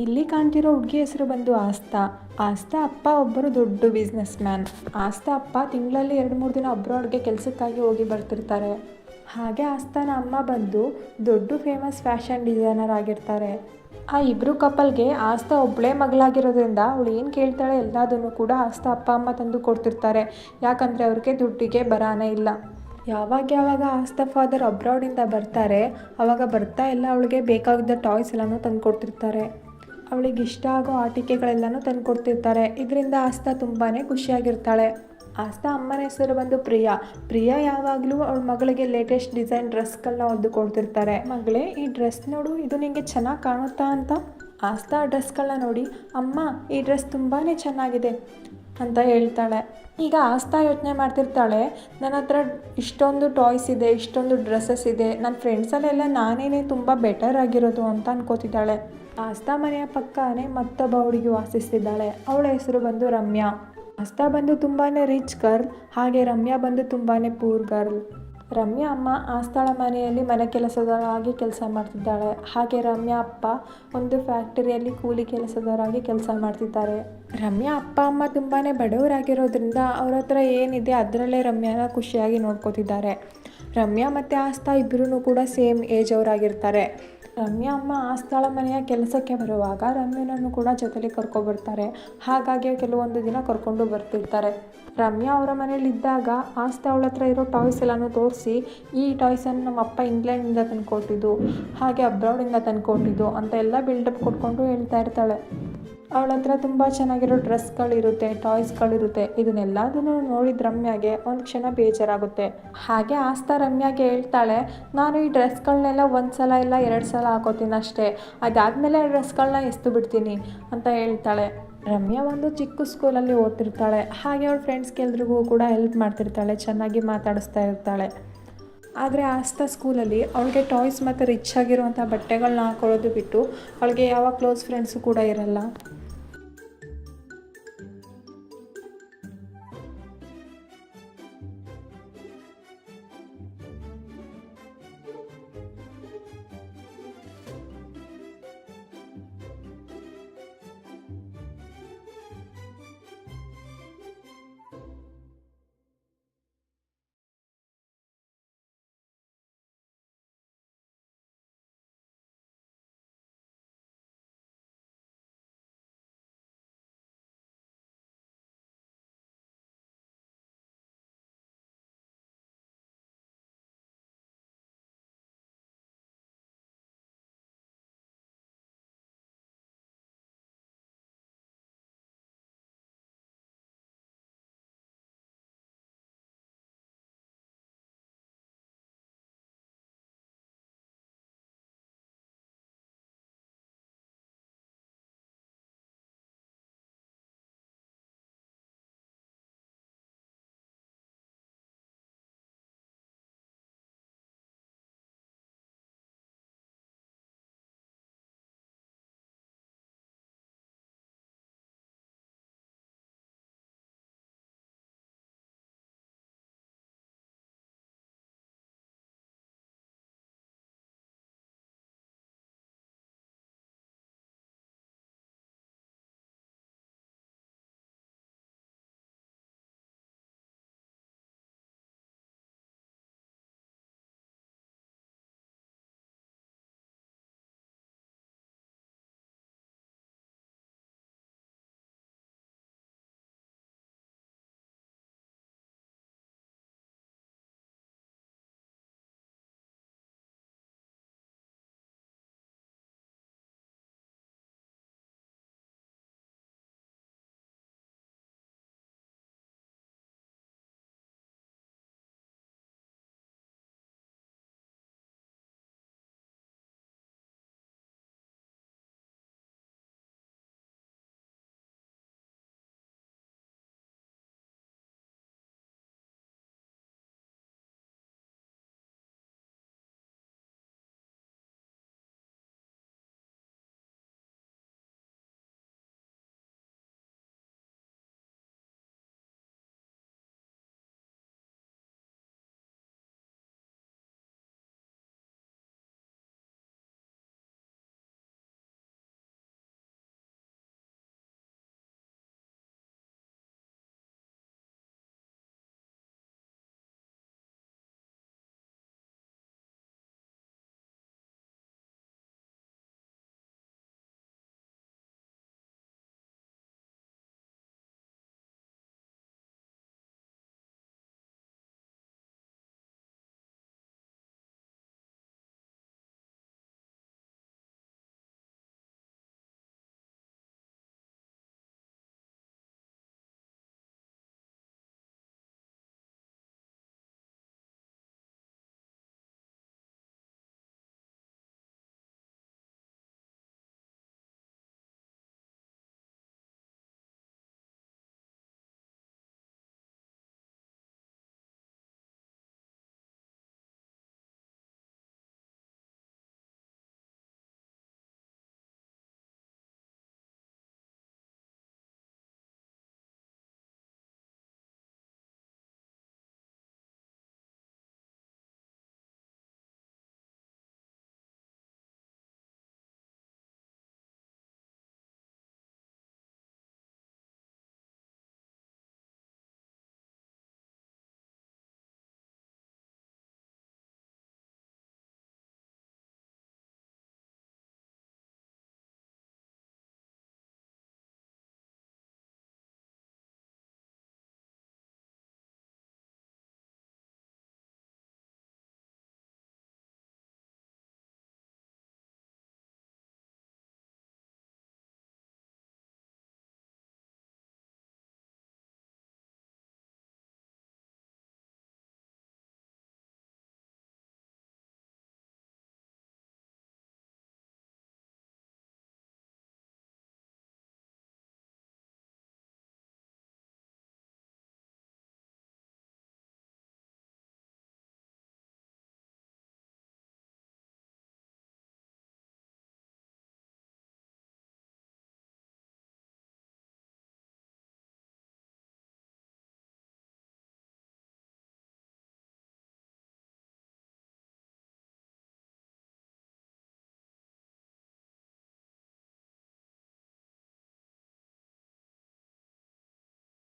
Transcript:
ಇಲ್ಲಿ ಕಾಣ್ತಿರೋ ಹುಡುಗಿ ಹೆಸರು ಬಂದು ಆಸ್ತಾ. ಆಸ್ತಾ ಅಪ್ಪ ಒಬ್ಬರು ದೊಡ್ಡ ಬಿಸ್ನೆಸ್ ಮ್ಯಾನ್. ಆಸ್ತಾ ಅಪ್ಪ ತಿಂಗಳಲ್ಲಿ 2-3 ದಿನ ಅಬ್ರಾಡ್ಗೆ ಕೆಲಸಕ್ಕಾಗಿ ಹೋಗಿ ಬರ್ತಿರ್ತಾರೆ. ಹಾಗೆ ಆಸ್ತಾನ ಅಮ್ಮ ಬಂದು ದೊಡ್ಡ ಫೇಮಸ್ ಫ್ಯಾಷನ್ ಡಿಸೈನರ್ ಆಗಿರ್ತಾರೆ. ಆ ಇಬ್ಬರು ಕಪಲ್ಗೆ ಆಸ್ತಾ ಒಬ್ಬಳೇ ಮಗಳಾಗಿರೋದ್ರಿಂದ ಅವಳು ಏನು ಕೇಳ್ತಾಳೆ ಎಲ್ಲದನ್ನು ಕೂಡ ಆಸ್ತಾ ಅಪ್ಪ ಅಮ್ಮ ತಂದು ಕೊಡ್ತಿರ್ತಾರೆ. ಯಾಕಂದರೆ ಅವ್ರಿಗೆ ದುಡ್ಡಿಗೆ ಬರಾನೇ ಇಲ್ಲ. ಯಾವಾಗ ಆಸ್ತಾ ಫಾದರ್ ಅಬ್ರಾಡಿಂದ ಬರ್ತಾರೆ ಆವಾಗ ಬರ್ತಾ ಎಲ್ಲ ಅವಳಿಗೆ ಬೇಕಾಗಿದ್ದ ಟಾಯ್ಸ್ ಎಲ್ಲನೂ ತಂದು ಕೊಡ್ತಿರ್ತಾರೆ. ಅವಳಿಗೆ ಇಷ್ಟ ಆಗೋ ಆಟಿಕೆಗಳೆಲ್ಲನೂ ತಂದು ಕೊಡ್ತಿರ್ತಾರೆ. ಇದರಿಂದ ಆಸ್ತಾ ತುಂಬಾ ಖುಷಿಯಾಗಿರ್ತಾಳೆ. ಆಸ್ತಾ ಅಮ್ಮನ ಹೆಸರು ಬಂದು ಪ್ರಿಯಾ ಯಾವಾಗಲೂ ಅವಳ ಮಗಳಿಗೆ ಲೇಟೆಸ್ಟ್ ಡಿಸೈನ್ ಡ್ರೆಸ್ಗಳನ್ನ ಒದ್ದು ಕೊಡ್ತಿರ್ತಾರೆ. ಮಗಳೇ, ಈ ಡ್ರೆಸ್ ನೋಡು, ಇದು ನಿಮಗೆ ಚೆನ್ನಾಗಿ ಕಾಣುತ್ತಾ ಅಂತ. ಆಸ್ತಾ ಡ್ರೆಸ್ಗಳನ್ನ ನೋಡಿ, ಅಮ್ಮ ಈ ಡ್ರೆಸ್ ತುಂಬಾ ಚೆನ್ನಾಗಿದೆ ಅಂತ ಹೇಳ್ತಾಳೆ. ಈಗ ಆಸ್ತಾ ಯೋಚನೆ ಮಾಡ್ತಿರ್ತಾಳೆ, ನನ್ನ ಹತ್ರ ಇಷ್ಟೊಂದು ಟಾಯ್ಸ್ ಇದೆ, ಇಷ್ಟೊಂದು ಡ್ರೆಸ್ಸಸ್ ಇದೆ, ನನ್ನ ಫ್ರೆಂಡ್ಸಲ್ಲೆಲ್ಲ ನಾನೇನೇ ತುಂಬ ಬೆಟರ್ ಆಗಿರೋದು ಅಂತ ಅನ್ಕೋತಿದ್ದಾಳೆ. ಆಸ್ತಾ ಮನೆಯ ಪಕ್ಕನೇ ಮತ್ತೊಬ್ಬ ಹುಡುಗಿ ವಾಸಿಸ್ತಿದ್ದಾಳೆ. ಅವಳ ಹೆಸರು ಬಂದು ರಮ್ಯಾ. ಆಸ್ತಾ ಬಂದು ತುಂಬಾ ರಿಚ್ ಗರ್ಲ್, ಹಾಗೆ ರಮ್ಯಾ ಬಂದು ತುಂಬಾ ಪೂರ್ ಗರ್ಲ್. ರಮ್ಯಾ ಅಮ್ಮ ಆಸ್ತಾಳ ಮನೆಯಲ್ಲಿ ಮನೆ ಕೆಲಸದವರಾಗಿ ಕೆಲಸ ಮಾಡ್ತಿದ್ದಾಳೆ. ಹಾಗೆ ರಮ್ಯಾ ಅಪ್ಪ ಒಂದು ಫ್ಯಾಕ್ಟರಿಯಲ್ಲಿ ಕೂಲಿ ಕೆಲಸದವರಾಗಿ ಕೆಲಸ ಮಾಡ್ತಿದ್ದಾರೆ. ರಮ್ಯಾ ಅಪ್ಪ ಅಮ್ಮ ತುಂಬಾ ಬಡವರಾಗಿರೋದ್ರಿಂದ ಅವ್ರ ಹತ್ರ ಏನಿದೆ ಅದರಲ್ಲೇ ರಮ್ಯಾನ ಖುಷಿಯಾಗಿ ನೋಡ್ಕೋತಿದ್ದಾರೆ. ರಮ್ಯಾ ಮತ್ತು ಆಸ್ತಾ ಇಬ್ಬರೂ ಕೂಡ ಸೇಮ್ ಏಜ್ ಅವರಾಗಿರ್ತಾರೆ. ರಮ್ಯಾ ಅಮ್ಮ ಆಸ್ತಾಳ ಮನೆಯ ಕೆಲಸಕ್ಕೆ ಬರುವಾಗ ರಮ್ಯನನ್ನು ಕೂಡ ಜೊತೆಲಿ ಕರ್ಕೊಬರ್ತಾರೆ. ಹಾಗಾಗಿ ಕೆಲವೊಂದು ದಿನ ಕರ್ಕೊಂಡು ಬರ್ತಿರ್ತಾರೆ. ರಮ್ಯಾ ಅವರ ಮನೇಲಿ ಇದ್ದಾಗ ಆಸ್ತಾ ಅವಳ ಹತ್ರ ಇರೋ ಟಾಯ್ಸ್ ಎಲ್ಲನೂ ತೋರಿಸಿ, ಈ ಟಾಯ್ಸನ್ನು ನಮ್ಮ ಅಪ್ಪ ಇಂಗ್ಲೆಂಡಿಂದ ತಂದುಕೊಟ್ಟಿದ್ದು, ಹಾಗೆ ಅಬ್ರಾಡಿಂದ ತಂದುಕೊಟ್ಟಿದ್ದು ಅಂತ ಎಲ್ಲ ಬಿಲ್ಡಪ್ ಕೊಟ್ಕೊಂಡು ಹೇಳ್ತಾ ಇರ್ತಾಳೆ. ಅವಳ ಹತ್ರ ತುಂಬ ಚೆನ್ನಾಗಿರೋ ಡ್ರೆಸ್ಗಳಿರುತ್ತೆ, ಟಾಯ್ಸ್ಗಳಿರುತ್ತೆ. ಇದನ್ನೆಲ್ಲದನ್ನು ನೋಡಿದ ರಮ್ಯಾಗೆ ಒಂದು ಕ್ಷಣ ಬೇಜಾರಾಗುತ್ತೆ. ಹಾಗೆ ಆಸ್ತಾ ರಮ್ಯಾಗೆ ಹೇಳ್ತಾಳೆ, ನಾನು ಈ ಡ್ರೆಸ್ಗಳನ್ನೆಲ್ಲ 1 ಸಲ ಇಲ್ಲ 2 ಸಲ ಹಾಕೋತೀನಿ ಅಷ್ಟೇ, ಅದಾದಮೇಲೆ ಡ್ರೆಸ್ಗಳನ್ನ ಎಸ್ದು ಬಿಡ್ತೀನಿ ಅಂತ ಹೇಳ್ತಾಳೆ. ರಮ್ಯಾ ಒಂದು ಚಿಕ್ಕ ಸ್ಕೂಲಲ್ಲಿ ಓದ್ತಿರ್ತಾಳೆ. ಹಾಗೆ ಅವಳ ಫ್ರೆಂಡ್ಸ್ಗೆಲ್ರಿಗೂ ಕೂಡ ಹೆಲ್ಪ್ ಮಾಡ್ತಿರ್ತಾಳೆ, ಚೆನ್ನಾಗಿ ಮಾತಾಡಿಸ್ತಾ ಇರ್ತಾಳೆ. ಆದರೆ ಆಸ್ತಾ ಸ್ಕೂಲಲ್ಲಿ ಅವಳಿಗೆ ಟಾಯ್ಸ್ ಮತ್ತು ರಿಚ್ ಆಗಿರುವಂಥ ಬಟ್ಟೆಗಳನ್ನ ಹಾಕೊಳ್ಳೋದು ಬಿಟ್ಟು ಅವಳಿಗೆ ಯಾವ ಕ್ಲೋಸ್ ಫ್ರೆಂಡ್ಸು ಕೂಡ ಇರಲ್ಲ.